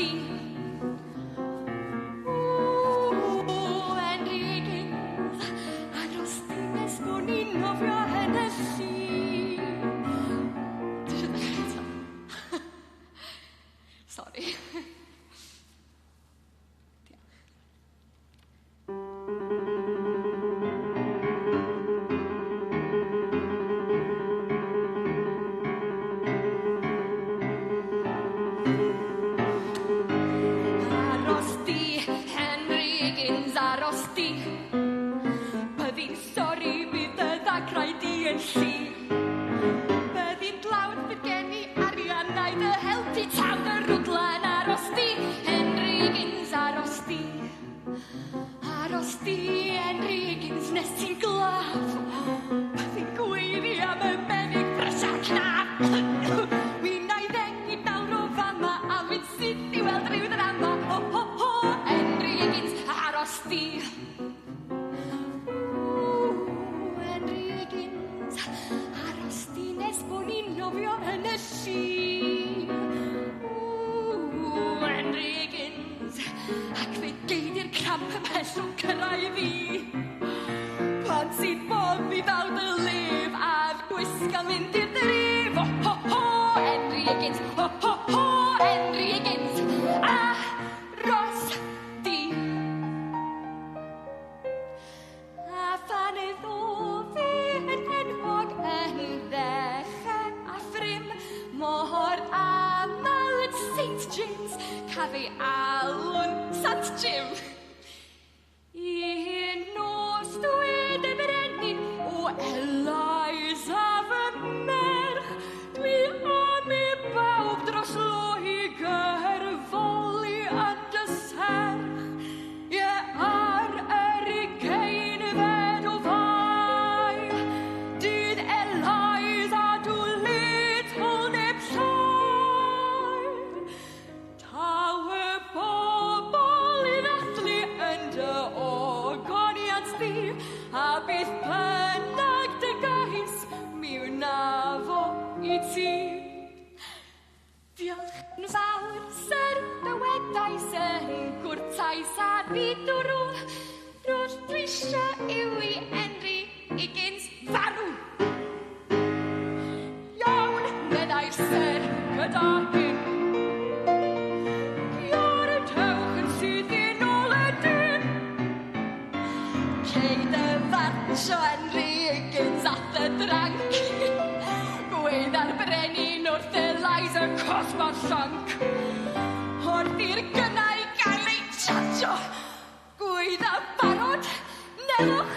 di. Enrigins, aros di nes bod ni'n nofio hynnysi. Sorry. Byddi'n sori bydd y ddacrau di yn lli. Byddi'n dlawd bydd gen i arian na'i dy helpu tawd y rwdlen aros di. Enrigins aros di. Aros di, Enrigins, nes ti'n glaf. Byddi'n gweiri am y menig brysia'r cnaf. Wy'n ai ddengi nawr o fama a wy'n sydd i weld rhyw ddrama. Ho, ho, ho, Enrigins, aros di. Enrigins, aros di nes bod ni'n nofio yn y si. Enrigins, ac fe geidi'r cramp ymhell o'n cyrraedd fi. Pan sy'n bodd fi ddawd y lef a'r gwisga mynd i'r dref. Ho, ho, ho, Enrigins, ho, ho, ho, Enrigins, aros di. A phan iddo fe yn enwog yn ddechrau a ffrim mor aml yn St James cafe alwn Sant Jim. Un nos dwed y brenin o Eliza fy merch. Dwi am i bawb dros lo i gyrfoli yn dy serch. Ie ar yr ugeinfed o fai. Dydd Eliza dwlyd hwn neb llai. Taw y bobl i ddathlu yn dy ogoniant di. A bydd bynnag dy gais mi wnafo i ti. Diolch yn fawr, syr, dywedais yn gwrtais a ddidwrw. Roedd dwi isio yw i Enrigins farw. Iawn, meddai'r syr gyda hyn. Iar y dewch yn sydd i nôl y dyn. Ceid y fartsio Enrigins at y dranc. Gweud ar brenin wrth Eliza cosmos sionc. Wrth i'r gynnau gael ei tsatio. Gweud a barod, nelwch